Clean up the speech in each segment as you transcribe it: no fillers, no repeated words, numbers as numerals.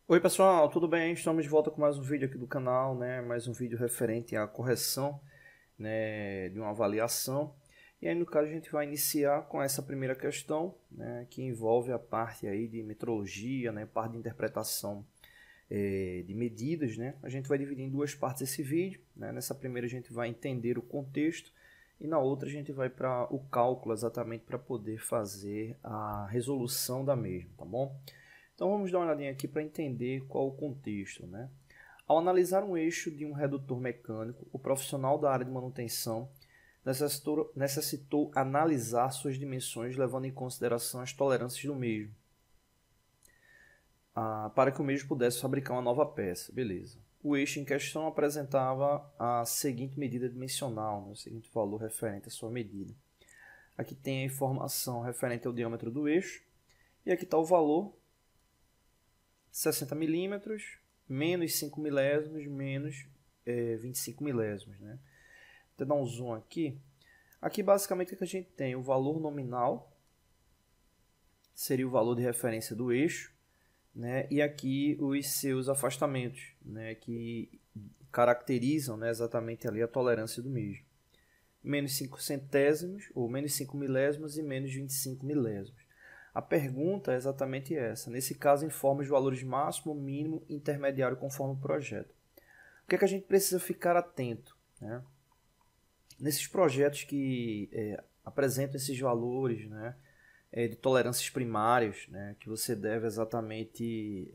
Oi pessoal, tudo bem? Estamos de volta com mais um vídeo aqui do canal, né? Mais um vídeo referente à correção, né, de uma avaliação. E aí no caso a gente vai iniciar com essa primeira questão, né, que envolve a parte aí de metrologia, né, parte de interpretação de medidas, né? A gente vai dividir em duas partes esse vídeo, né? Nessa primeira a gente vai entender o contexto e na outra a gente vai para o cálculo exatamente para poder fazer a resolução da mesma, tá bom? Então vamos dar uma olhadinha aqui para entender qual o contexto, né? Ao analisar um eixo de um redutor mecânico, o profissional da área de manutenção necessitou analisar suas dimensões levando em consideração as tolerâncias do mesmo, para que o mesmo pudesse fabricar uma nova peça. Beleza. O eixo em questão apresentava a seguinte medida dimensional, né? O seguinte valor referente à sua medida. Aqui tem a informação referente ao diâmetro do eixo e aqui está o valor 60 milímetros, menos 5 milésimos, menos 25 milésimos. Né? Vou dar um zoom aqui. Aqui basicamente o que a gente tem? O valor nominal, seria o valor de referência do eixo, né? E aqui os seus afastamentos, né? Que caracterizam, né, exatamente ali a tolerância do mesmo. Menos 5 centésimos, ou menos 5 milésimos e menos 25 milésimos. A pergunta é exatamente essa. Nesse caso, informa os valores máximo, mínimo e intermediário conforme o projeto. O que é que a gente precisa ficar atento, né? Nesses projetos que apresentam esses valores, né, de tolerâncias primárias, né, que você deve exatamente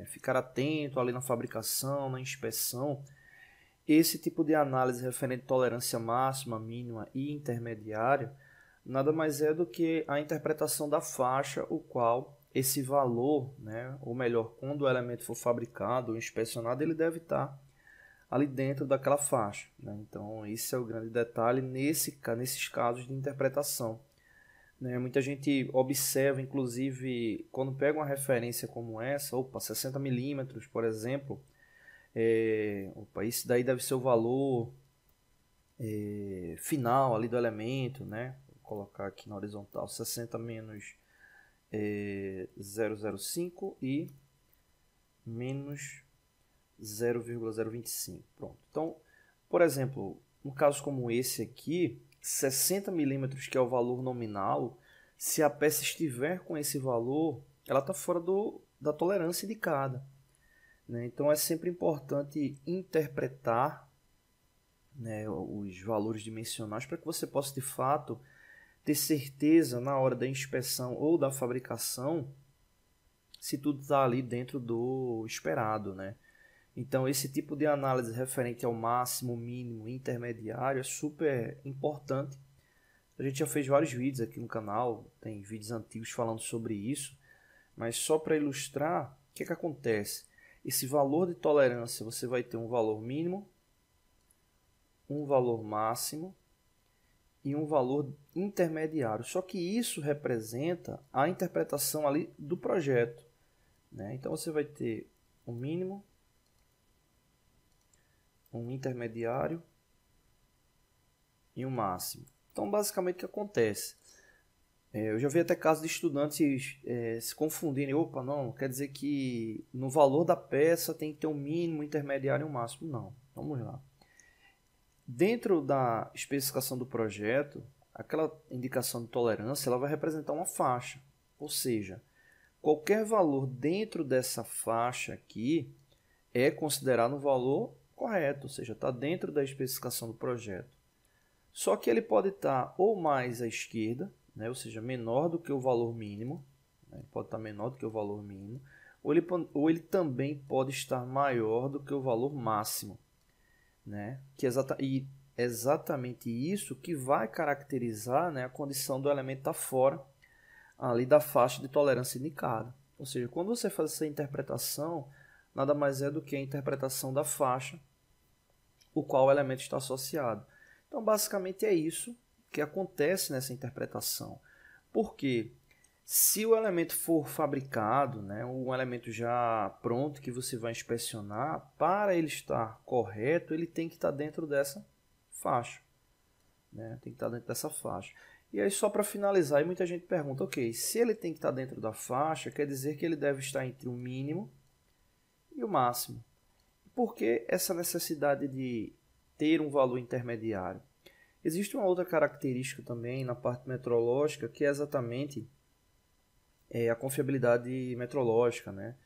ficar atento ali na fabricação, na inspeção, esse tipo de análise referente à tolerância máxima, mínima e intermediária nada mais é do que a interpretação da faixa, o qual esse valor, né, ou melhor, quando o elemento for fabricado ou inspecionado, ele deve estar ali dentro daquela faixa. Né? Então, esse é o grande detalhe nesses casos de interpretação. Né? Muita gente observa, inclusive, quando pega uma referência como essa, 60 milímetros, por exemplo, isso daí deve ser o valor final ali do elemento, né? Vou colocar aqui na horizontal 60 menos 0,05 e menos 0,025. Pronto. Então, por exemplo, um caso como esse aqui, 60 milímetros, que é o valor nominal, se a peça estiver com esse valor, ela está fora da tolerância indicada. Né? Então, é sempre importante interpretar, né, os valores dimensionais para que você possa, de fato, ter certeza na hora da inspeção ou da fabricação se tudo está ali dentro do esperado, né? Então, esse tipo de análise referente ao máximo, mínimo, intermediário é super importante. A gente já fez vários vídeos aqui no canal, tem vídeos antigos falando sobre isso, mas só para ilustrar, o que é que acontece? Esse valor de tolerância, você vai ter um valor mínimo, um valor máximo e um valor intermediário. Só que isso representa a interpretação ali do projeto. Né? Então, você vai ter um mínimo, um intermediário e um máximo. Então, basicamente, o que acontece? Eu já vi até casos de estudantes se confundirem. Opa, não, quer dizer que no valor da peça tem que ter um mínimo, um intermediário e um máximo. Não, vamos lá. Dentro da especificação do projeto, aquela indicação de tolerância ela vai representar uma faixa. Ou seja, qualquer valor dentro dessa faixa aqui é considerado um valor correto, ou seja, está dentro da especificação do projeto. Só que ele pode estar ou mais à esquerda, né, ou seja, menor do que o valor mínimo, né, pode estar menor do que o valor mínimo, ou ele também pode estar maior do que o valor máximo. Né, e exatamente isso que vai caracterizar, né, a condição do elemento estar fora ali da faixa de tolerância indicada. Ou seja, quando você faz essa interpretação, nada mais é do que a interpretação da faixa, o qual o elemento está associado. Então, basicamente é isso que acontece nessa interpretação. Porque se o elemento for fabricado, né, um elemento já pronto que você vai inspecionar, para ele estar correto, ele tem que estar dentro dessa faixa. Né? Tem que estar dentro dessa faixa. E aí, só para finalizar, aí muita gente pergunta, ok, se ele tem que estar dentro da faixa, quer dizer que ele deve estar entre o mínimo e o máximo. Por que essa necessidade de ter um valor intermediário? Existe uma outra característica também na parte metrológica, que é exatamente a confiabilidade metrológica, né?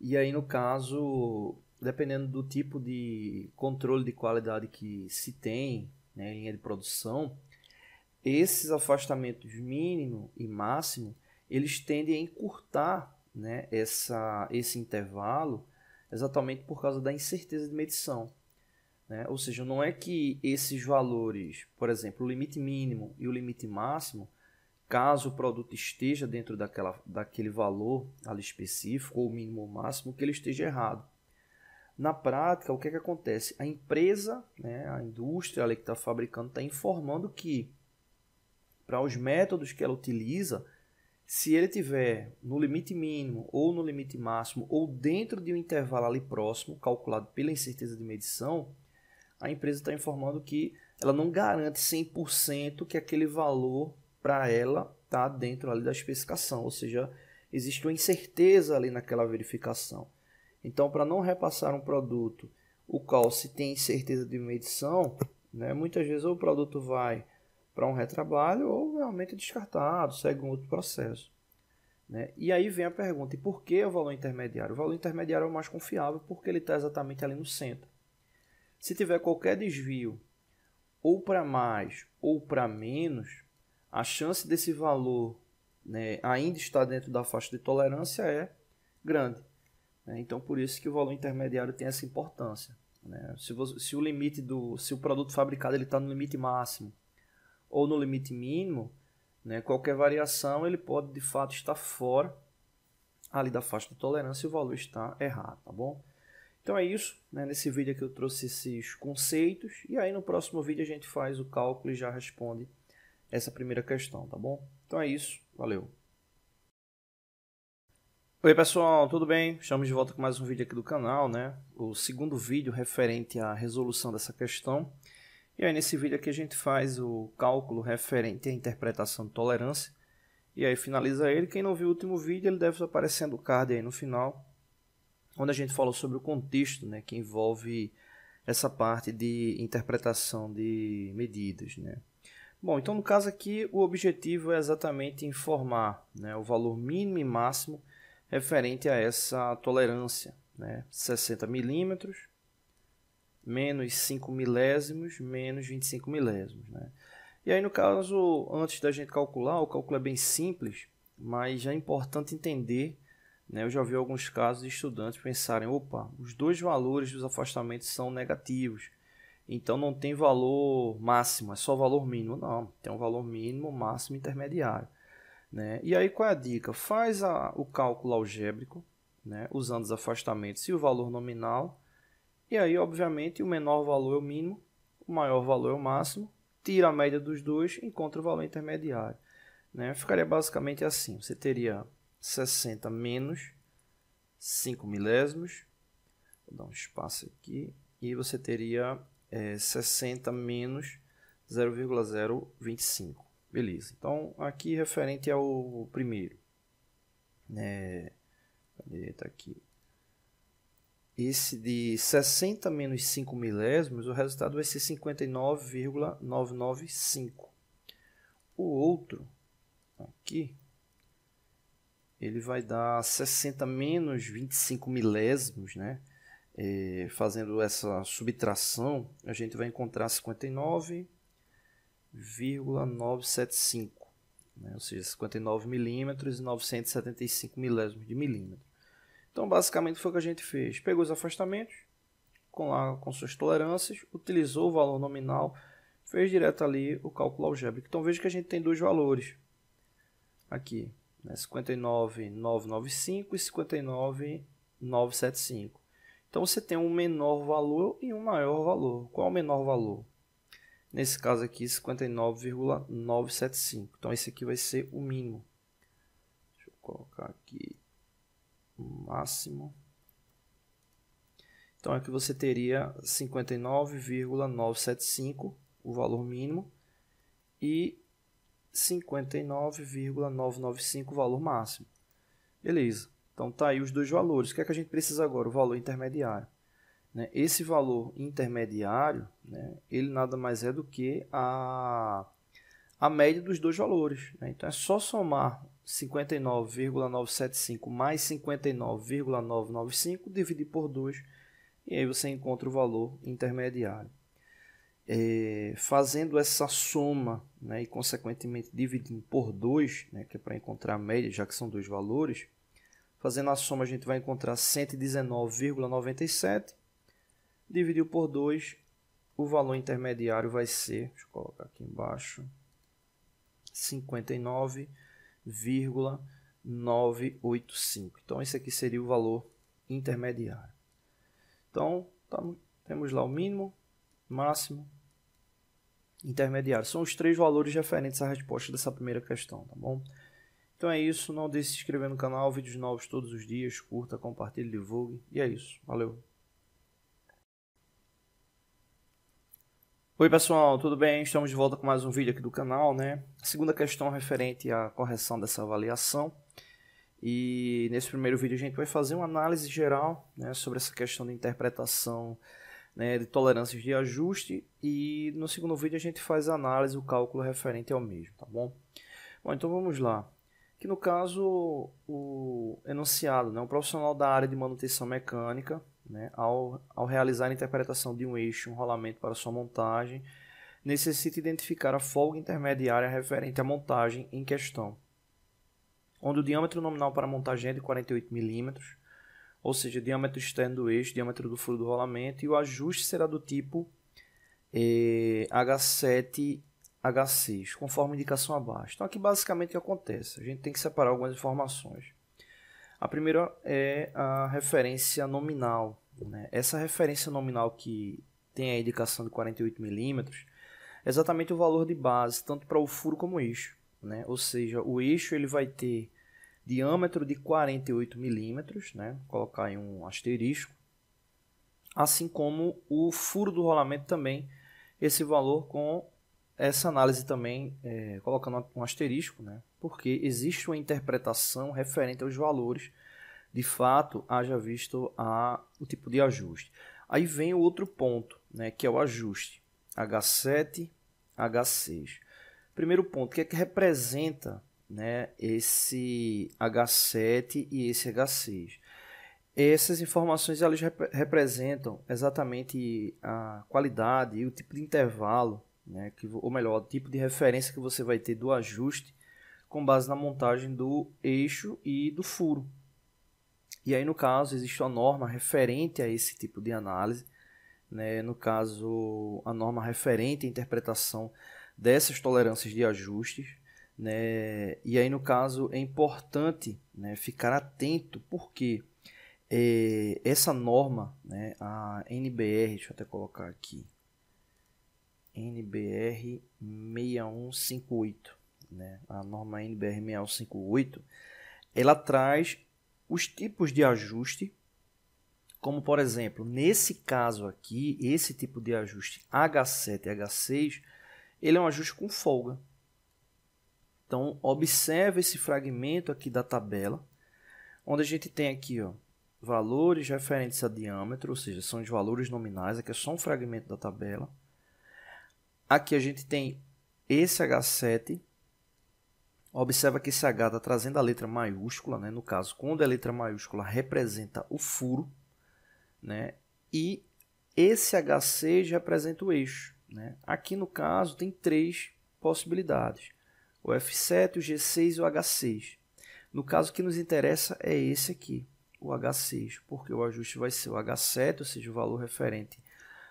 E aí, no caso, dependendo do tipo de controle de qualidade que se tem, né, em linha de produção, esses afastamentos mínimo e máximo, eles tendem a encurtar, né, esse intervalo exatamente por causa da incerteza de medição, né? Ou seja, não é que esses valores, por exemplo, o limite mínimo e o limite máximo, caso o produto esteja dentro daquele valor ali específico, ou mínimo ou máximo, que ele esteja errado. Na prática, o que é que acontece? A empresa, né, a indústria ali que está fabricando, está informando que, para os métodos que ela utiliza, se ele tiver no limite mínimo ou no limite máximo, ou dentro de um intervalo ali próximo, calculado pela incerteza de medição, a empresa está informando que ela não garante 100% que aquele valor para ela está dentro ali da especificação, ou seja, existe uma incerteza ali naquela verificação. Então, para não repassar um produto o qual se tem incerteza de medição, né, muitas vezes o produto vai para um retrabalho ou realmente é descartado, segue um outro processo, né? E aí vem a pergunta, e por que o valor intermediário? O valor intermediário é o mais confiável porque ele está exatamente ali no centro. Se tiver qualquer desvio, ou para mais ou para menos, a chance desse valor, né, ainda estar dentro da faixa de tolerância é grande, né? Então, por isso que o valor intermediário tem essa importância, né? Se o produto fabricado está no limite máximo ou no limite mínimo, né, qualquer variação ele pode de fato estar fora ali da faixa de tolerância e o valor está errado, tá bom? Então é isso, né? Nesse vídeo aqui eu trouxe esses conceitos e aí no próximo vídeo a gente faz o cálculo e já responde essa primeira questão, tá bom? Então é isso, valeu! Oi pessoal, tudo bem? Estamos de volta com mais um vídeo aqui do canal, né? O segundo vídeo referente à resolução dessa questão. E aí nesse vídeo aqui a gente faz o cálculo referente à interpretação de tolerância. E aí finaliza ele. Quem não viu o último vídeo, ele deve estar aparecendo o card aí no final, onde a gente falou sobre o contexto, né, que envolve essa parte de interpretação de medidas, né? Bom, então no caso aqui o objetivo é exatamente informar, né, o valor mínimo e máximo referente a essa tolerância, né, 60 milímetros, menos 5 milésimos, menos 25 milésimos, né? E aí no caso, antes da gente calcular, o cálculo é bem simples, mas já é importante entender, né? Eu já vi alguns casos de estudantes pensarem, opa, os dois valores dos afastamentos são negativos, então não tem valor máximo, é só valor mínimo. Não, tem um valor mínimo, máximo e intermediário, né? E aí qual é a dica? Faz o cálculo algébrico, né, usando os afastamentos e o valor nominal, e aí obviamente o menor valor é o mínimo, o maior valor é o máximo, tira a média dos dois e encontra o valor intermediário, né? Ficaria basicamente assim, você teria 60 menos 5 milésimos, vou dar um espaço aqui, e você teria 60 menos 0,025. Beleza, então aqui referente ao primeiro, né? Cadê? Tá aqui. Esse de 60 menos 5 milésimos, o resultado vai ser 59,995. O outro, aqui, ele vai dar 60 menos 25 milésimos, né? Fazendo essa subtração, a gente vai encontrar 59,975, né? Ou seja, 59 milímetros e 975 milésimos de milímetro. Então, basicamente, foi o que a gente fez. Pegou os afastamentos, com suas tolerâncias, utilizou o valor nominal, fez direto ali o cálculo algébrico. Então, veja que a gente tem dois valores aqui, né? 59,995 e 59,975. Então, você tem um menor valor e um maior valor. Qual é o menor valor? Nesse caso aqui, 59,975. Então, esse aqui vai ser o mínimo. Deixa eu colocar aqui o máximo. Então, aqui você teria 59,975, o valor mínimo, e 59,995, o valor máximo. Beleza. Então tá aí os dois valores. O que é que a gente precisa agora? O valor intermediário. Né? Esse valor intermediário, né, ele nada mais é do que a média dos dois valores. Né? Então é só somar 59,975 mais 59,995, dividir por 2, e aí você encontra o valor intermediário. Fazendo essa soma, né, e consequentemente dividindo por 2, né, que é para encontrar a média, já que são dois valores, fazendo a soma a gente vai encontrar 119,97, dividido por 2, o valor intermediário vai ser, deixa eu colocar aqui embaixo, 59,985. Então esse aqui seria o valor intermediário. Então temos lá o mínimo, máximo, intermediário. São os três valores referentes à resposta dessa primeira questão, tá bom? Então é isso, não deixe de se inscrever no canal, vídeos novos todos os dias, curta, compartilhe, divulgue, e é isso, valeu! Oi pessoal, tudo bem? Estamos de volta com mais um vídeo aqui do canal, né? A segunda questão referente à correção dessa avaliação, e nesse primeiro vídeo a gente vai fazer uma análise geral, né, sobre essa questão de interpretação, né, de tolerâncias de ajuste, e no segundo vídeo a gente faz a análise, o cálculo referente ao mesmo, tá bom? Bom, então vamos lá. Aqui no caso, o enunciado, né, um profissional da área de manutenção mecânica, né, ao realizar a interpretação de um eixo, um rolamento para sua montagem, necessita identificar a folga intermediária referente à montagem em questão, onde o diâmetro nominal para a montagem é de 48 mm, ou seja, diâmetro externo do eixo, diâmetro do furo do rolamento, e o ajuste será do tipo H7, H6, conforme a indicação abaixo. Então aqui basicamente o que acontece? A gente tem que separar algumas informações. A primeira é a referência nominal, né? Essa referência nominal que tem a indicação de 48 mm é exatamente o valor de base, tanto para o furo como o eixo, né? Ou seja, o eixo ele vai ter diâmetro de 48 mm, né? Vou colocar aí um asterisco, assim como o furo do rolamento também, esse valor com essa análise também, colocando um asterisco, né? Porque existe uma interpretação referente aos valores, de fato, haja visto o tipo de ajuste. Aí vem o outro ponto, né? Que é o ajuste H7, H6. Primeiro ponto, o que é que representa, né, esse H7 e esse H6? Essas informações elas representam exatamente a qualidade e o tipo de intervalo, né, ou melhor, o tipo de referência que você vai ter do ajuste com base na montagem do eixo e do furo. E aí, no caso, existe uma norma referente a esse tipo de análise, né, no caso, a norma referente à interpretação dessas tolerâncias de ajustes, né, e aí, no caso, é importante, né, ficar atento, porque essa norma, né, a NBR, deixa eu até colocar aqui, NBR 6158, né? A norma NBR 6158, ela traz os tipos de ajuste, como por exemplo, nesse caso aqui, esse tipo de ajuste H7 e H6, ele é um ajuste com folga. Então, observe esse fragmento aqui da tabela, onde a gente tem aqui, ó, valores referentes a diâmetro, ou seja, são os valores nominais, aqui é só um fragmento da tabela. Aqui a gente tem esse H7, observa que esse H está trazendo a letra maiúscula, né? No caso, quando a letra maiúscula representa o furo, né? E esse H6 representa o eixo, né? Aqui no caso tem três possibilidades, o F7, o G6 e o H6. No caso que nos interessa é esse aqui, o H6, porque o ajuste vai ser o H7, ou seja, o valor referente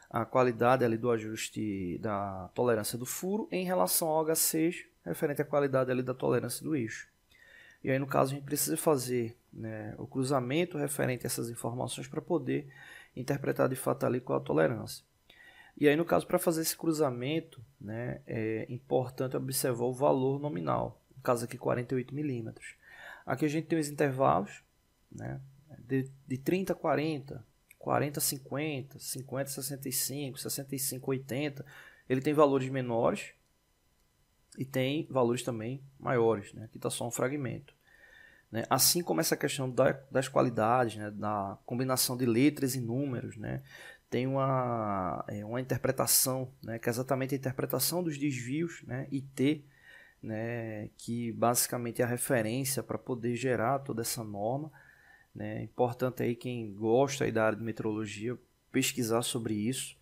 à qualidade ali do ajuste da tolerância do furo, em relação ao H6, referente à qualidade ali da tolerância do eixo. E aí, no caso, a gente precisa fazer, né, o cruzamento referente a essas informações para poder interpretar de fato ali qual a tolerância. E aí, no caso, para fazer esse cruzamento, né, é importante observar o valor nominal, no caso aqui 48 mm. Aqui a gente tem os intervalos, né, de 30 a 40, 40 a 50, 50 a 65, 65 a 80. Ele tem valores menores e tem valores também maiores, né? Aqui está só um fragmento. né? Assim como essa questão das qualidades, né? Da combinação de letras e números, né? Tem uma interpretação, né? Que é exatamente a interpretação dos desvios, né? IT, né? Que basicamente é a referência para poder gerar toda essa norma, né? Importante aí quem gosta aí da área de metrologia pesquisar sobre isso,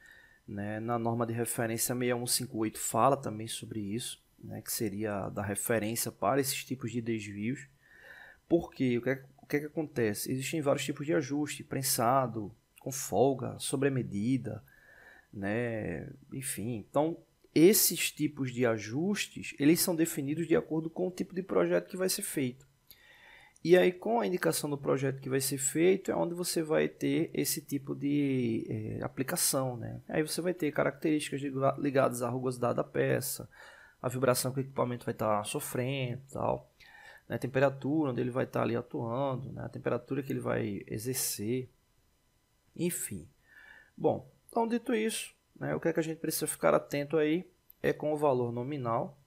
né? Na norma de referência 6158 fala também sobre isso, né? Que seria da referência para esses tipos de desvios. Por quê? O que acontece? Existem vários tipos de ajuste, prensado, com folga, sobremedida, né? Enfim, então esses tipos de ajustes, eles são definidos de acordo com o tipo de projeto que vai ser feito. E aí, com a indicação do projeto que vai ser feito, é onde você vai ter esse tipo de aplicação, né? Aí você vai ter características ligadas à rugosidade da peça, a vibração que o equipamento vai estar sofrendo, tal, né? A temperatura onde ele vai estar ali atuando, né? A temperatura que ele vai exercer, enfim. Bom, então dito isso, né, o que é que a gente precisa ficar atento aí é com o valor nominal.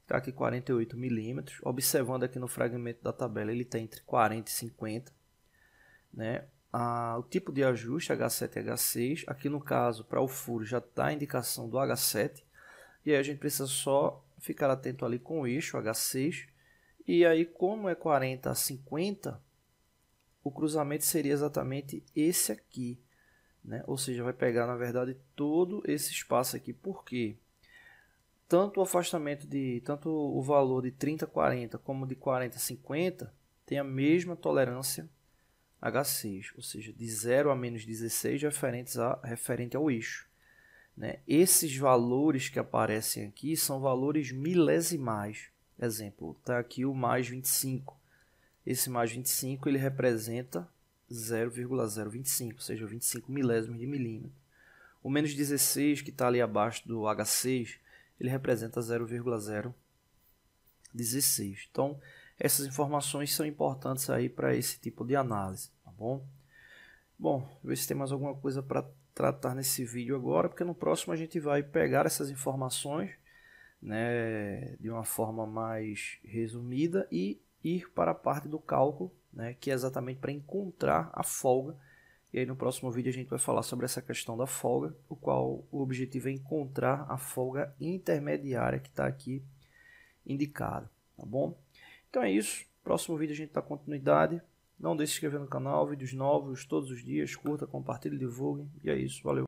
Está aqui 48 milímetros. Observando aqui no fragmento da tabela, ele está entre 40 e 50. Né? O tipo de ajuste H7 e H6. Aqui no caso, para o furo, já está a indicação do H7. E aí a gente precisa só ficar atento ali com o eixo H6. E aí, como é 40 a 50, o cruzamento seria exatamente esse aqui. Né? Ou seja, vai pegar, na verdade, todo esse espaço aqui. Por quê? Tanto o afastamento tanto o valor de 30 a 40 como de 40 a 50 tem a mesma tolerância H6, ou seja, de 0 a menos 16 referente ao eixo. Né? Esses valores que aparecem aqui são valores milesimais. Exemplo, está aqui o mais 25. Esse mais 25 ele representa 0,025, ou seja, 25 milésimos de milímetro. O menos 16, que está ali abaixo do H6, ele representa 0,016. Então, essas informações são importantes aí para esse tipo de análise, tá bom? Bom, ver se tem mais alguma coisa para tratar nesse vídeo agora, porque no próximo a gente vai pegar essas informações, né, de uma forma mais resumida e ir para a parte do cálculo, né, que é exatamente para encontrar a folga. E aí no próximo vídeo a gente vai falar sobre essa questão da folga, o qual o objetivo é encontrar a folga intermediária que está aqui indicada, tá bom? Então é isso, próximo vídeo a gente dá continuidade. Não deixe de se inscrever no canal, vídeos novos todos os dias, curta, compartilhe, divulgue. E é isso, valeu!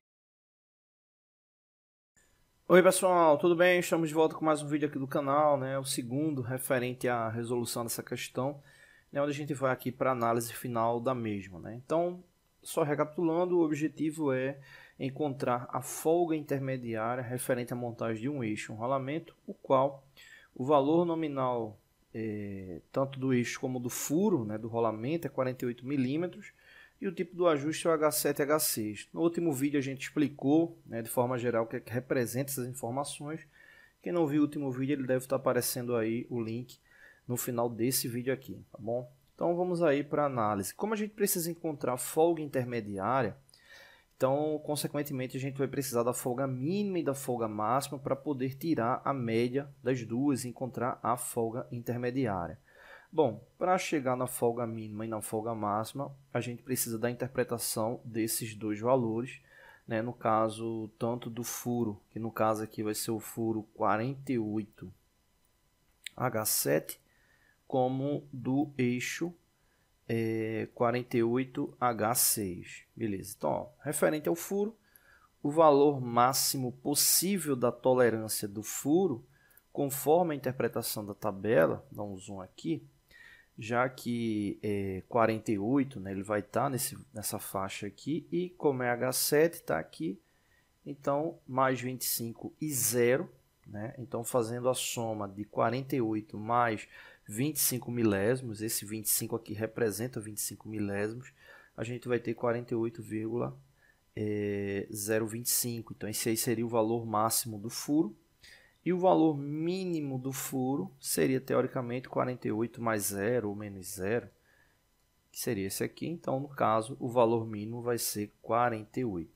Oi pessoal, tudo bem? Estamos de volta com mais um vídeo aqui do canal, né? O segundo referente à resolução dessa questão, né? Onde a gente vai aqui para a análise final da mesma, né? Então, só recapitulando, o objetivo é encontrar a folga intermediária referente à montagem de um eixo, um rolamento, o qual o valor nominal tanto do eixo como do furo, né, do rolamento é 48 milímetros, e o tipo do ajuste é o H7 e H6. No último vídeo a gente explicou, né, de forma geral o que é que representa essas informações. Quem não viu o último vídeo, ele deve estar aparecendo aí o link no final desse vídeo aqui, tá bom? Então vamos aí para a análise. Como a gente precisa encontrar folga intermediária, então consequentemente a gente vai precisar da folga mínima e da folga máxima para poder tirar a média das duas e encontrar a folga intermediária. Bom, para chegar na folga mínima e na folga máxima, a gente precisa da interpretação desses dois valores, né? No caso, tanto do furo, que no caso aqui vai ser o furo 48H7, como do eixo 48H6. Beleza, então, ó, referente ao furo, o valor máximo possível da tolerância do furo, conforme a interpretação da tabela, dá um zoom aqui, já que 48, né, ele vai estar nessa faixa aqui, e como é H7, está aqui, então mais 25 e 0, né? Então fazendo a soma de 48 mais 25 milésimos, esse 25 aqui representa 25 milésimos, a gente vai ter 48,025, então esse aí seria o valor máximo do furo. E o valor mínimo do furo seria, teoricamente, 48 mais 0 ou menos 0, que seria esse aqui. Então, no caso, o valor mínimo vai ser 48.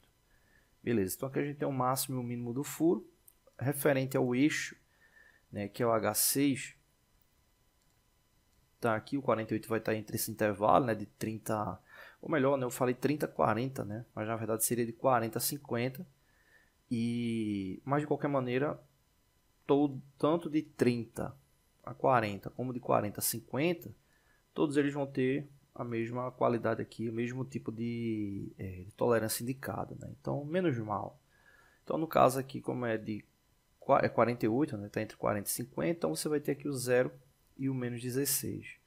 Beleza, então aqui a gente tem o máximo e o mínimo do furo. Referente ao eixo, né, que é o H6, tá aqui, o 48 vai estar entre esse intervalo, né, de 30, ou melhor, né, eu falei 30 a 40, né, mas na verdade seria de 40 a 50, mas de qualquer maneira, tanto de 30 a 40 como de 40 a 50, todos eles vão ter a mesma qualidade aqui, o mesmo tipo de tolerância indicada, né, então menos mal. Então no caso aqui, como é 48, né, está entre 40 e 50, então você vai ter aqui o 0 e o menos 16.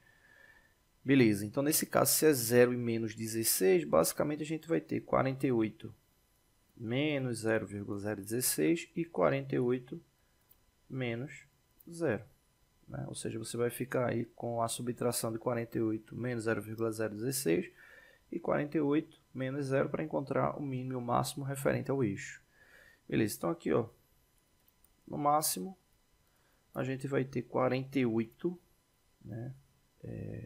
Beleza, então nesse caso, se é 0 e menos 16, basicamente a gente vai ter 48 menos 0,016 e 48 menos 0. Né? Ou seja, você vai ficar aí com a subtração de 48 menos 0,016 e 48 menos 0 para encontrar o mínimo e o máximo referente ao eixo. Beleza, então aqui, ó, no máximo, a gente vai ter 48, né?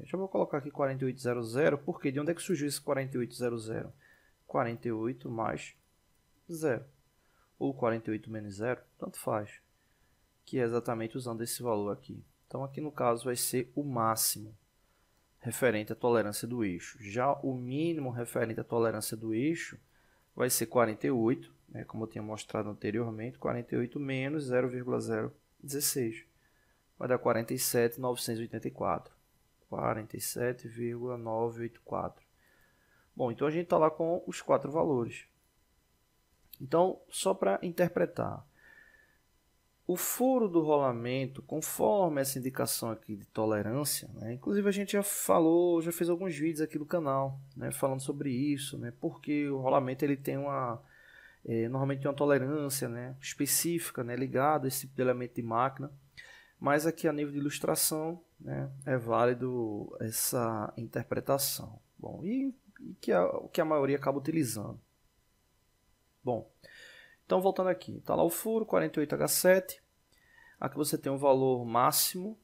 Já vou colocar aqui 4800, porque de onde é que surgiu esse 4800? 48 mais 0, ou 48 menos 0, tanto faz, que é exatamente usando esse valor aqui. Então aqui no caso vai ser o máximo referente à tolerância do eixo. Já o mínimo referente à tolerância do eixo vai ser 48, né, como eu tinha mostrado anteriormente, 48 menos 0,016, vai dar 47.984. 47,984. Bom, então a gente está lá com os 4 valores. Então, só para interpretar, o furo do rolamento, conforme essa indicação aqui de tolerância, né, inclusive a gente já falou, já fez alguns vídeos aqui no canal, né, falando sobre isso, né, porque o rolamento ele tem normalmente tem uma tolerância, né, específica, né, ligada a esse tipo de elemento de máquina. Mas aqui a nível de ilustração, né, é válido essa interpretação. Bom, o que a maioria acaba utilizando. Bom, então voltando aqui, está lá o furo 48H7, aqui você tem o valor máximo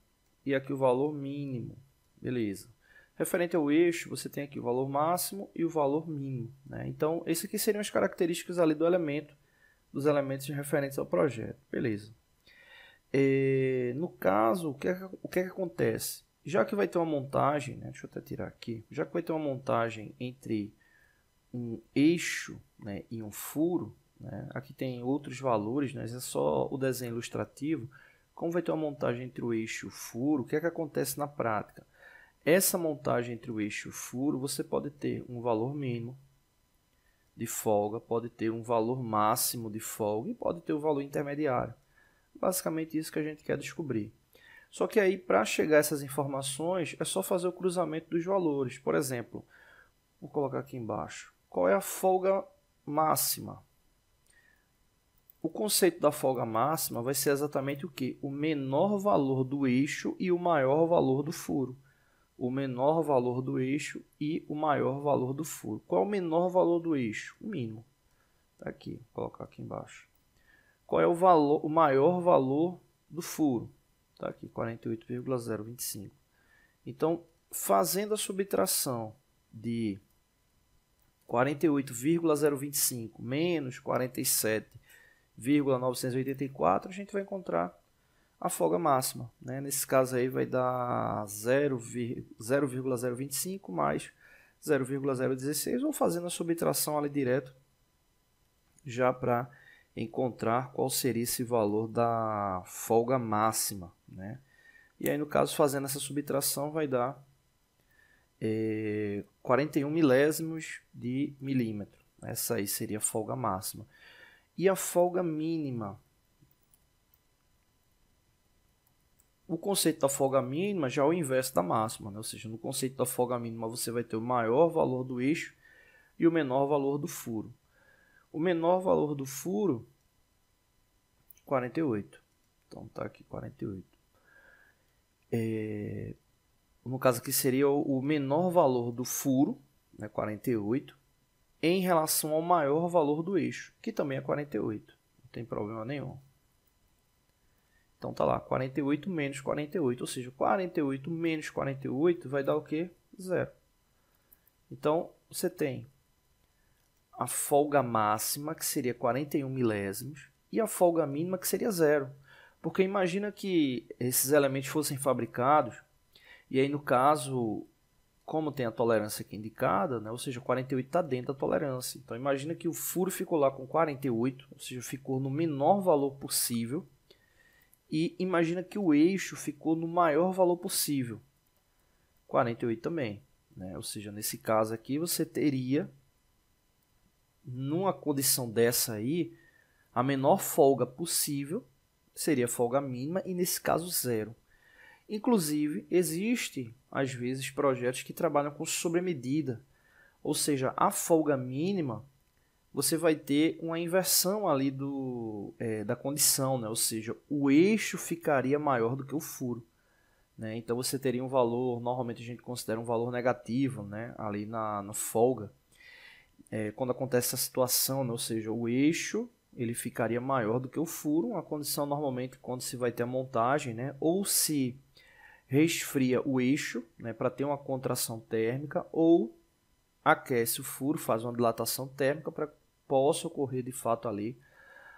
e aqui o valor mínimo, beleza. Referente ao eixo, você tem aqui o valor máximo e o valor mínimo, né? Então, esses aqui seriam as características ali do elemento, dos elementos referentes ao projeto, beleza. No caso, o que é que acontece? Já que vai ter uma montagem, né, deixa eu até tirar aqui, já que vai ter uma montagem entre um eixo, né, e um furo, né, aqui tem outros valores, né, é só o desenho ilustrativo. Como vai ter uma montagem entre o eixo e o furo, o que é que acontece na prática? Essa montagem entre o eixo e o furo, você pode ter um valor mínimo de folga, pode ter um valor máximo de folga e pode ter o valor intermediário. Basicamente isso que a gente quer descobrir. Só que aí, para chegar a essas informações, é só fazer o cruzamento dos valores. Por exemplo, vou colocar aqui embaixo. Qual é a folga máxima? O conceito da folga máxima vai ser exatamente o quê? O menor valor do eixo e o maior valor do furo. O menor valor do eixo e o maior valor do furo. Qual é o menor valor do eixo? O mínimo. Tá aqui, vou colocar aqui embaixo. Qual é o maior valor do furo? Está aqui, 48,025. Então, fazendo a subtração de 48,025 menos 47,984, a gente vai encontrar a folga máxima. Né? Nesse caso aí vai dar 0,025 mais 0,016, ou fazendo a subtração ali direto, já para encontrar qual seria esse valor da folga máxima, né? E aí, no caso, fazendo essa subtração, vai dar 41 milésimos de milímetro. Essa aí seria a folga máxima. E a folga mínima? O conceito da folga mínima já é o inverso da máxima, né? Ou seja, no conceito da folga mínima você vai ter o maior valor do eixo e o menor valor do furo. O menor valor do furo, 48. Então, está aqui 48. No caso aqui seria o menor valor do furo, né, 48, em relação ao maior valor do eixo, que também é 48. Não tem problema nenhum. Então, está lá, 48 menos 48. Ou seja, 48 menos 48 vai dar o quê? 0. Então, você tem a folga máxima, que seria 41 milésimos, e a folga mínima, que seria 0. Porque imagina que esses elementos fossem fabricados E aí, no caso, como tem a tolerância aqui indicada, né, ou seja, 48 está dentro da tolerância. Então, imagina que o furo ficou lá com 48, ou seja, ficou no menor valor possível. E imagina que o eixo ficou no maior valor possível, 48 também. Né? Ou seja, nesse caso aqui, você teria, numa condição dessa aí, a menor folga possível seria a folga mínima e, nesse caso, zero. Inclusive, existe, às vezes, projetos que trabalham com sobremedida. Ou seja, a folga mínima, você vai ter uma inversão ali da condição. Né? Ou seja, o eixo ficaria maior do que o furo. Né? Então, você teria um valor, normalmente a gente considera um valor negativo, né? Ali na folga. Quando acontece essa situação, né? Ou seja, o eixo ele ficaria maior do que o furo. A condição, normalmente, quando se vai ter a montagem, né? Ou se resfria o eixo, né, para ter uma contração térmica, ou aquece o furo, faz uma dilatação térmica para que possa ocorrer de fato ali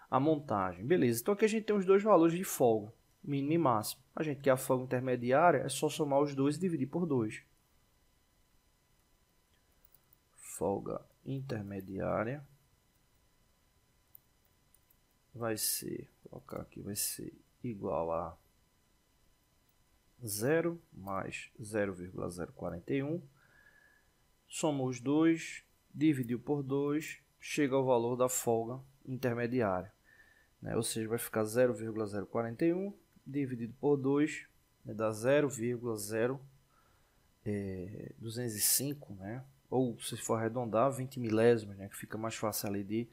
a montagem. Beleza, então aqui a gente tem os dois valores de folga, mínimo e máximo. A gente quer a folga intermediária, é só somar os dois e dividir por 2. Folga intermediária vai ser, vou colocar aqui, vai ser igual a 0 mais 0,041, soma os dois, dividiu por 2, chega ao valor da folga intermediária. Né? Ou seja, vai ficar 0,041 dividido por 2, né? Dá 0,0205, né? Ou se for arredondar, 20 milésimos, né? Que fica mais fácil ali de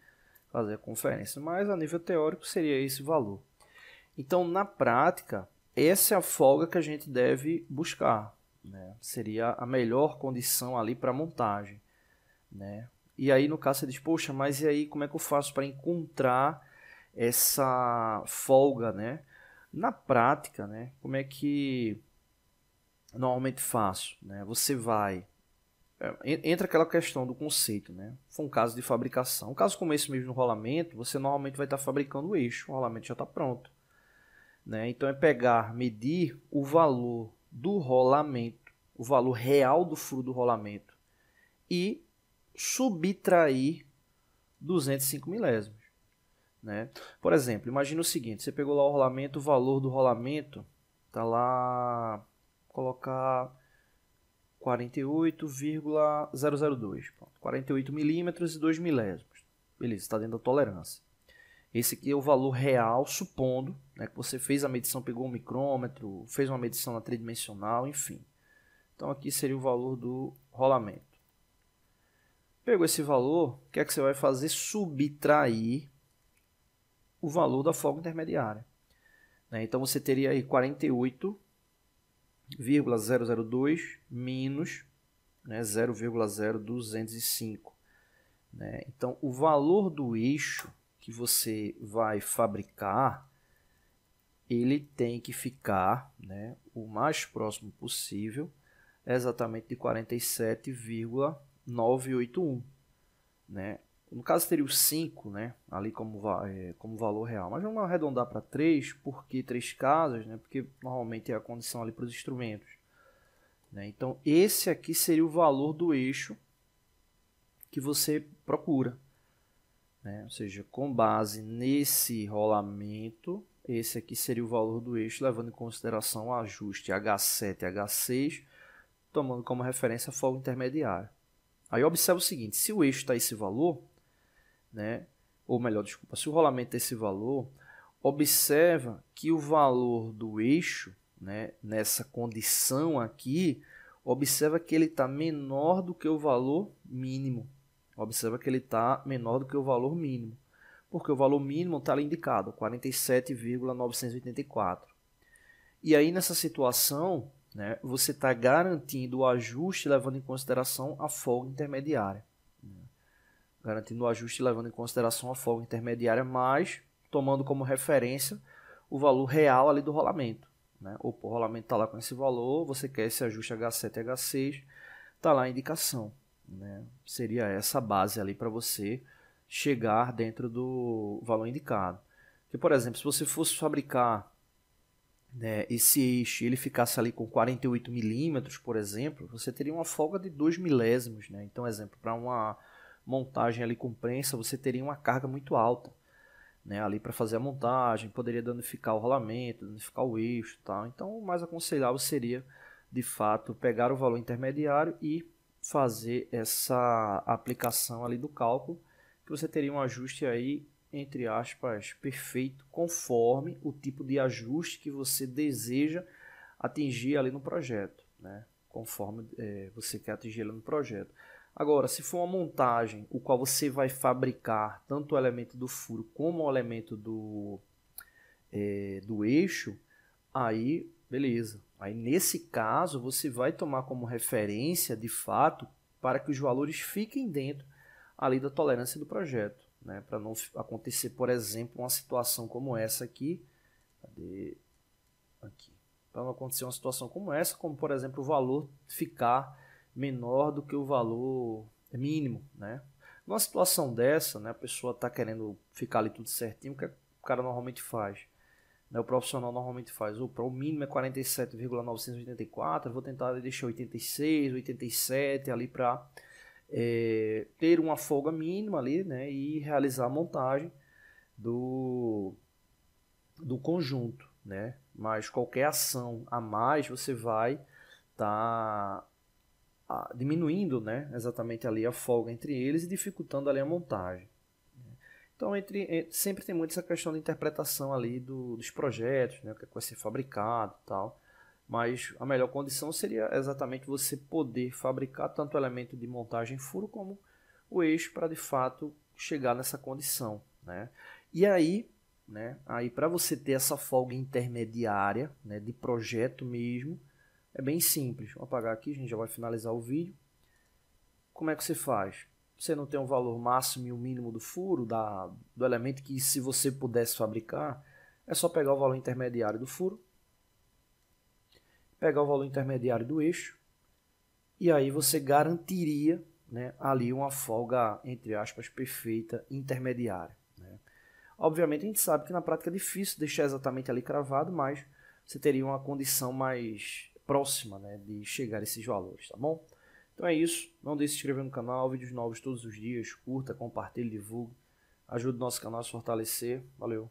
fazer a conferência. Mas a nível teórico seria esse valor. Então, na prática, essa é a folga que a gente deve buscar. Né? Seria a melhor condição ali para montagem. Né? E aí, no caso, você diz, poxa, mas e aí como é que eu faço para encontrar essa folga? Né? Na prática, né? Como é que normalmente faço? Né? Você vai... Entra aquela questão do conceito. Né? Foi um caso de fabricação. Um caso como esse mesmo no rolamento, você normalmente vai estar fabricando o eixo. O rolamento já está pronto. Né? Então é pegar, medir o valor do rolamento, o valor real do furo do rolamento e subtrair 205 milésimos. Né? Por exemplo, imagina o seguinte, você pegou lá o rolamento, o valor do rolamento está lá, vou colocar 48,002, 48 milímetros e 2 milésimos. Beleza, está dentro da tolerância. Esse aqui é o valor real, supondo, né, que você fez a medição, pegou um micrômetro, fez uma medição na tridimensional, enfim. Então, aqui seria o valor do rolamento. Pegou esse valor, o que é que você vai fazer? Subtrair o valor da folga intermediária. Né? Então, você teria aí 48,002 menos, né, 0,0205. Né? Então, o valor do eixo que você vai fabricar, ele tem que ficar, né, o mais próximo possível, exatamente de 47,981. Né? No caso, teria o 5, né, ali como valor real. Mas vamos arredondar para 3, porque 3 casas, né, porque normalmente é a condição ali para os instrumentos. Né? Então, esse aqui seria o valor do eixo que você procura. Né? Ou seja, com base nesse rolamento, esse aqui seria o valor do eixo, levando em consideração o ajuste H7 e H6, tomando como referência a folga intermediária. Aí observa o seguinte, se o eixo está esse valor, né? Ou melhor, desculpa, se o rolamento está esse valor, observa que o valor do eixo, né, nessa condição aqui, observa que ele está menor do que o valor mínimo. Observa que ele está menor do que o valor mínimo, porque o valor mínimo está ali indicado, 47,984. E aí, nessa situação, né, você está garantindo o ajuste levando em consideração a folga intermediária. Né? Garantindo o ajuste levando em consideração a folga intermediária, mas tomando como referência o valor real ali do rolamento. Né? O rolamento está lá com esse valor, você quer esse ajuste H7 e H6, está lá a indicação. Né? Seria essa base ali para você chegar dentro do valor indicado. Porque, por exemplo, se você fosse fabricar né, esse eixo ele ficasse ali com 48 milímetros, por exemplo, você teria uma folga de 2 milésimos, né? Então, exemplo, para uma montagem ali com prensa, você teria uma carga muito alta, né, ali para fazer a montagem, poderia danificar o rolamento, danificar o eixo, tal. Então, o mais aconselhável seria, de fato, pegar o valor intermediário e fazer essa aplicação ali do cálculo, que você teria um ajuste aí, entre aspas, perfeito, conforme o tipo de ajuste que você deseja atingir ali no projeto, né? Conforme você quer atingir ali no projeto. Agora, se for uma montagem, o qual você vai fabricar tanto o elemento do furo como o elemento do eixo, aí, beleza. Aí, nesse caso, você vai tomar como referência, de fato, para que os valores fiquem dentro ali da tolerância do projeto, né? Para não acontecer, por exemplo, uma situação como essa aqui. Cadê? Aqui. Para não acontecer uma situação como essa, como, por exemplo, o valor ficar menor do que o valor mínimo, né? Numa situação dessa, né, a pessoa está querendo ficar ali tudo certinho, o que o cara normalmente faz? Né, o profissional normalmente faz, o mínimo é 47,984, eu vou tentar deixar 86, 87 ali para ter uma folga mínima ali, né, e realizar a montagem do conjunto, né? Mas qualquer ação a mais você vai estar diminuindo, né, exatamente ali a folga entre eles e dificultando ali a montagem. Então, sempre tem muito essa questão de interpretação ali dos projetos, né, o que vai ser fabricado e tal. Mas a melhor condição seria exatamente você poder fabricar tanto o elemento de montagem furo como o eixo para de fato chegar nessa condição, né? E aí, né, aí para você ter essa folga intermediária, né, de projeto mesmo, é bem simples. Vou apagar aqui, a gente já vai finalizar o vídeo. Como é que você faz? Você não tem um valor máximo e um mínimo do furo, do elemento que se você pudesse fabricar, é só pegar o valor intermediário do furo, pegar o valor intermediário do eixo, e aí você garantiria, né, ali uma folga, entre aspas, perfeita, intermediária. Né? Obviamente a gente sabe que na prática é difícil deixar exatamente ali cravado, mas você teria uma condição mais próxima, né, de chegar a esses valores, tá bom? Então é isso, não deixe de se inscrever no canal, vídeos novos todos os dias, curta, compartilhe, divulgue, ajude o nosso canal a se fortalecer, valeu!